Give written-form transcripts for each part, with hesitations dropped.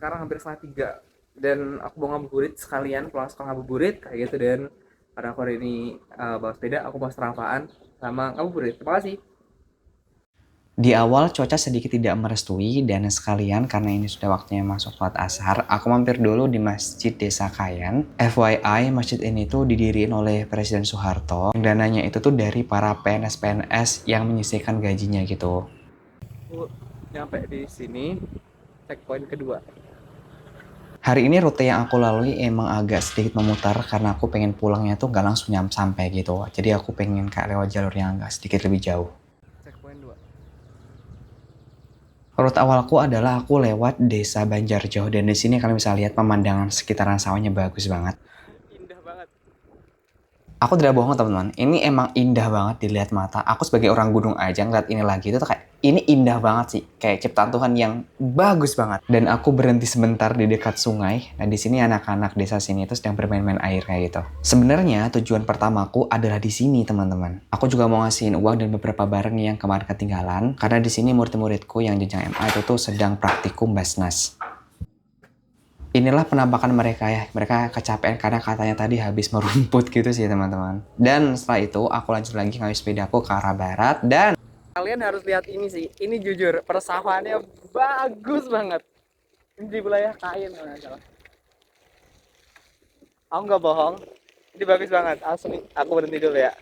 sekarang hampir setengah tiga dan aku mau ngabuburit sekalian, pulang sekolah ngabuburit kayak gitu. Dan karena aku hari ini bawa sepeda, aku mau serapaan sama ngabuburit. Terima kasih. Di awal cuaca sedikit tidak merestui dan sekalian karena ini sudah waktunya masuk sholat asar, aku mampir dulu di Masjid Desa Kayan. FYI, masjid ini tuh didiriin oleh Presiden Soeharto. Dananya itu tuh dari para PNS-PNS yang menyisihkan gajinya gitu. Aku nyampe di sini, checkpoint kedua. Hari ini rute yang aku lalui emang agak sedikit memutar karena aku pengen pulangnya tuh gak langsung sampai gitu. Jadi aku pengen kayak lewat jalur yang agak sedikit lebih jauh. Checkpoint dua. Rute awalku adalah aku lewat Desa Banjarjo dan di sini kalian bisa lihat pemandangan sekitaran sawahnya bagus banget. Indah banget. Aku tidak bohong teman-teman, ini emang indah banget dilihat mata. Aku sebagai orang gunung aja ngeliat ini lagi itu tuh kayak ini indah banget sih, kayak ciptaan Tuhan yang bagus banget. Dan aku berhenti sebentar di dekat sungai. Nah di sini anak-anak desa sini itu sedang bermain-main air kayak gitu. Sebenarnya tujuan pertamaku adalah di sini teman-teman. Aku juga mau ngasihin uang dan beberapa barang yang kemarin ketinggalan karena di sini murid-muridku yang jenjang MA itu tuh sedang praktikum Basnas. Inilah penampakan mereka ya. Mereka kecapean karena katanya tadi habis merumput gitu sih teman-teman. Dan setelah itu aku lanjut lagi ngayuh sepedaku ke arah barat dan Kalian harus lihat ini sih. Ini jujur, persawahannya bagus banget. Ini di wilayah Kayen kalau nggak salah. Aku nggak bohong. Ini bagus banget. Asli. Aku berhenti dulu ya.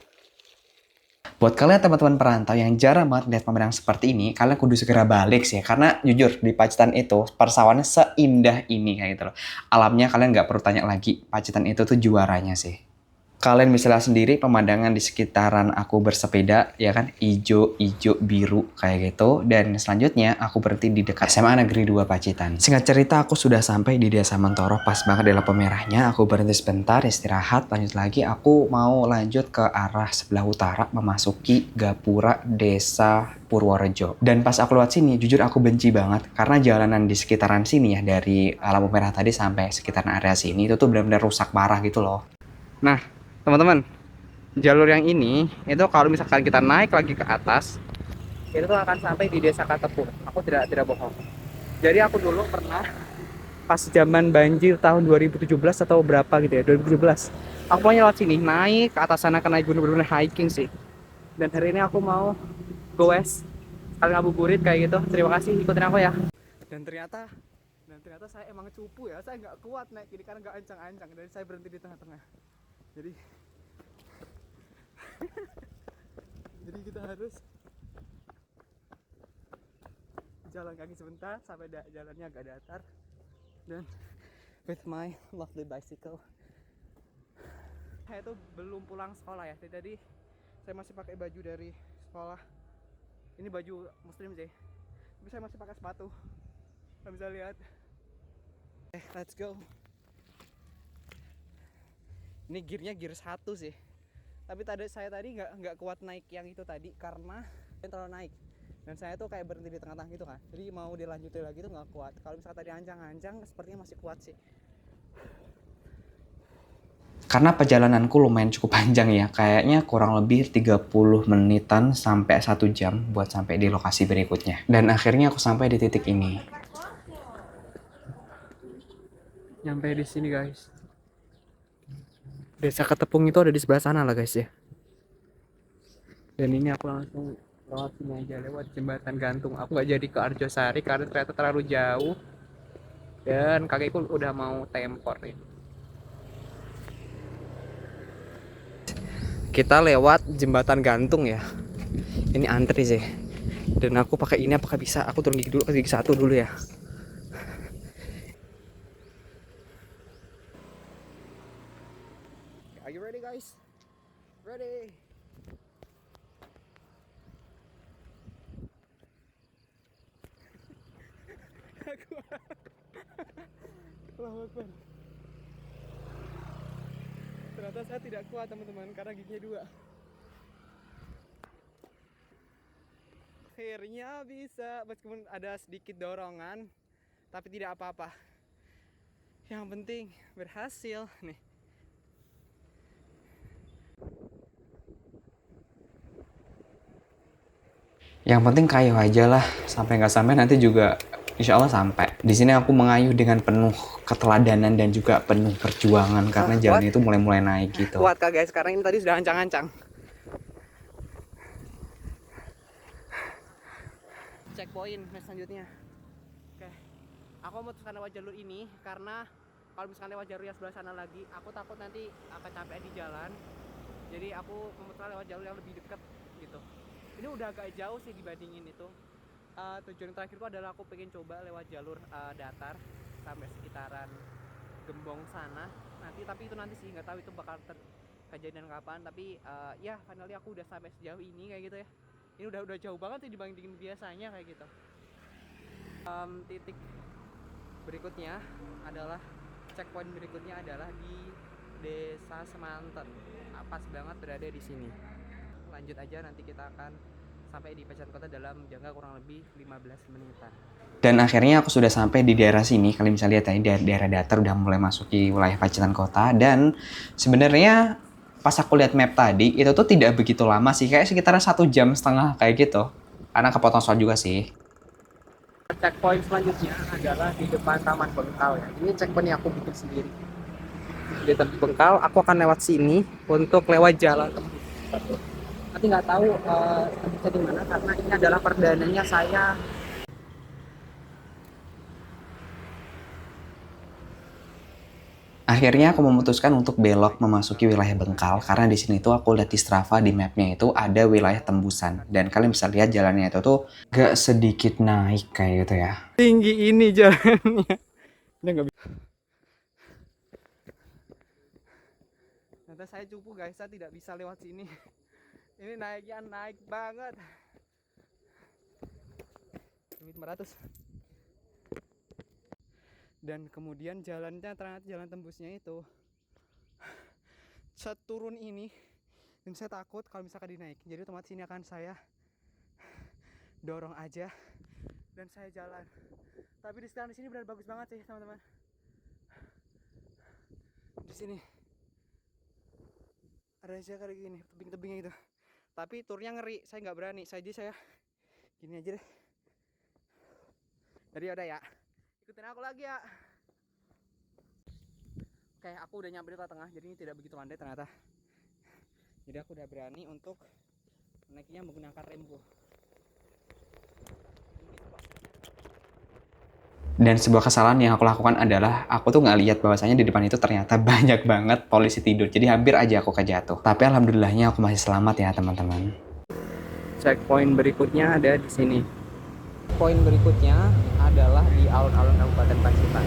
buat kalian teman-teman perantau yang jarang banget lihat pemandangan seperti ini, kalian kudu segera balik sih. Karena jujur di Pacitan itu persawahannya seindah ini kayak gitu loh. Alamnya kalian nggak perlu tanya lagi. Pacitan itu tuh juaranya sih. Kalian bisa lihat sendiri pemandangan di sekitaran aku bersepeda, ya kan, ijo, biru kayak gitu. Dan selanjutnya aku berhenti di dekat SMA Negeri 2 Pacitan. Singkat cerita aku sudah sampai di Desa Mentoro, pas banget di lampu merahnya. Aku berhenti sebentar, istirahat, lanjut lagi. Aku mau lanjut ke arah sebelah utara, memasuki Gapura Desa Purworejo. Dan pas aku lewat sini, jujur aku benci banget karena jalanan di sekitaran sini ya, dari lampu merah tadi sampai sekitaran area sini itu tuh benar-benar rusak parah gitu loh. Nah, teman-teman, jalur yang ini itu kalau misalkan kita naik lagi ke atas, itu tuh akan sampai di Desa Katepung. Aku tidak bohong. Jadi aku dulu pernah pas zaman banjir tahun 2017 atau berapa gitu ya, 2017. Aku mau lewat sini, naik ke atas sana, ke naik gunung, bener-bener hiking sih. Dan hari ini aku mau goes sekali ngabuburit kayak gitu. Terima kasih ikutin aku ya. Dan ternyata saya emang cupu ya. Saya nggak kuat naik ini karena nggak ancang-ancang. Dan saya berhenti di tengah-tengah. Jadi jadi kita harus jalan kaki sebentar sampai jalannya agak datar. Dan with my lovely bicycle, saya itu belum pulang sekolah ya. Jadi saya masih pakai baju dari sekolah. Ini baju muslim sih, tapi saya masih pakai sepatu. Kalian bisa lihat. Let's go. Ini gearnya gear 1 sih. Tapi saya tadi nggak kuat naik yang itu tadi karena terlalu naik. Dan saya tuh kayak berhenti di tengah-tengah gitu kan. Jadi mau dilanjutin lagi tuh nggak kuat. Kalau misalnya tadi ancang-ancang, sepertinya masih kuat sih. Karena perjalananku lumayan cukup panjang ya, kayaknya kurang lebih 30 menitan sampai 1 jam buat sampai di lokasi berikutnya. Dan akhirnya aku sampai di titik ini. Nyampe di sini guys. Desa Ketepung itu ada di sebelah sana lah guys ya. Dan ini aku langsung lewat sini aja, lewat jembatan gantung. Aku nggak jadi ke Arjosari karena ternyata terlalu jauh. Dan kakiku udah mau tempor nih. Kita lewat jembatan gantung ya. Ini antri sih. Dan aku pakai ini apakah bisa? Aku turun gigi dulu ke gigi 1 dulu ya. Are you ready guys? Ready. Allahu Akbar. Ternyata saya tidak kuat teman-teman karena giginya 2. Akhirnya bisa, meskipun ada sedikit dorongan, tapi tidak apa-apa. Yang penting berhasil nih. Yang penting kayu aja lah, sampai nggak sampai nanti juga Insya Allah sampai. Di sini aku mengayuh dengan penuh keteladanan dan juga penuh perjuangan karena jalan itu mulai naik gitu. Kuat kak guys, sekarang ini tadi sudah ancang-ancang. Checkpoint selanjutnya. Oke, aku memutuskan lewat jalur ini karena kalau misalkan lewat jalur yang sebelah sana lagi, aku takut nanti akan capek di jalan. Jadi aku memutuskan lewat jalur yang lebih dekat gitu. Ini udah agak jauh sih dibandingin itu. Tujuan terakhirku adalah aku pengen coba lewat jalur datar sampai sekitaran Gembong sana nanti, tapi itu nanti sih nggak tahu itu bakal kejadian kapan, tapi ya finally aku udah sampai sejauh ini kayak gitu ya. Ini udah jauh banget sih dibandingin biasanya kayak gitu. Titik berikutnya adalah checkpoint berikutnya adalah di Desa Semanten. Pas banget berada di sini. Lanjut aja, nanti kita akan sampai di Pacitan Kota dalam jangka kurang lebih 15 menitan. Dan akhirnya aku sudah sampai di daerah sini. Kalian bisa lihat tadi daerah datar udah mulai masuki wilayah Pacitan Kota. Dan sebenarnya pas aku lihat map tadi itu tuh tidak begitu lama sih, kayak sekitar 1,5 jam kayak gitu. Karena kepotong soal juga sih. Checkpoint selanjutnya adalah di depan Taman Bengkal ya. Ini checkpoint yang aku bikin sendiri. Di Taman Bengkal, aku akan lewat sini untuk lewat jalan tembus. Nanti nggak tahu tembusnya di mana karena ini adalah perdananya saya. Akhirnya aku memutuskan untuk belok memasuki wilayah Bengkal karena di sini tuh aku lihat di Strava di mapnya itu ada wilayah tembusan dan kalian bisa lihat jalannya itu tuh gak sedikit naik kayak gitu ya. Tinggi ini jalannya. Ini nggak bisa. Ternyata saya cupu guys, saya tidak bisa lewat sini. Ini naiknya naik banget. 500. Dan kemudian jalannya ternyata jalan tembusnya itu seturun ini, dan saya takut kalau misalkan dinaik. Jadi otomatis ini akan saya dorong aja dan saya jalan. Tapi di sekitar sini benar bagus banget sih teman-teman. Di sini ada aja kayak gini tebing-tebingnya gitu. Tapi turnya ngeri, saya nggak berani. Saya gini aja deh. Jadi udah ya, ikutin aku lagi ya. Oke, aku udah nyampe di tengah, jadi ini tidak begitu landai ternyata. Jadi aku udah berani untuk naiknya menggunakan rembo. Dan sebuah kesalahan yang aku lakukan adalah aku tuh nggak lihat bahwasanya di depan itu ternyata banyak banget polisi tidur. Jadi hampir aja aku kejatuh. Tapi alhamdulillahnya aku masih selamat ya teman-teman. Checkpoint berikutnya ada di sini. Poin berikutnya adalah di alun-alun Kabupaten Pacitan.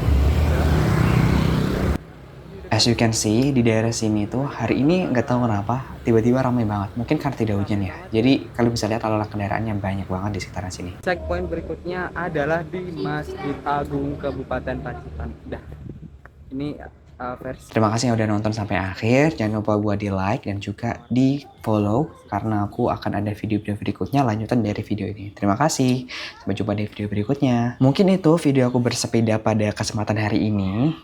As you can see, di daerah sini tuh hari ini nggak tahu kenapa tiba-tiba ramai banget. Mungkin karena tidak hujan ya. Jadi kalian bisa lihat lalu kendaraannya banyak banget di sekitaran sini. Checkpoint berikutnya adalah di Masjid Agung Kabupaten Pacitan. Dah. Ini versi. Terima kasih yang udah nonton sampai akhir. Jangan lupa buat di like dan juga di follow karena aku akan ada video-video berikutnya lanjutan dari video ini. Terima kasih. Sampai jumpa di video berikutnya. Mungkin itu video aku bersepeda pada kesempatan hari ini.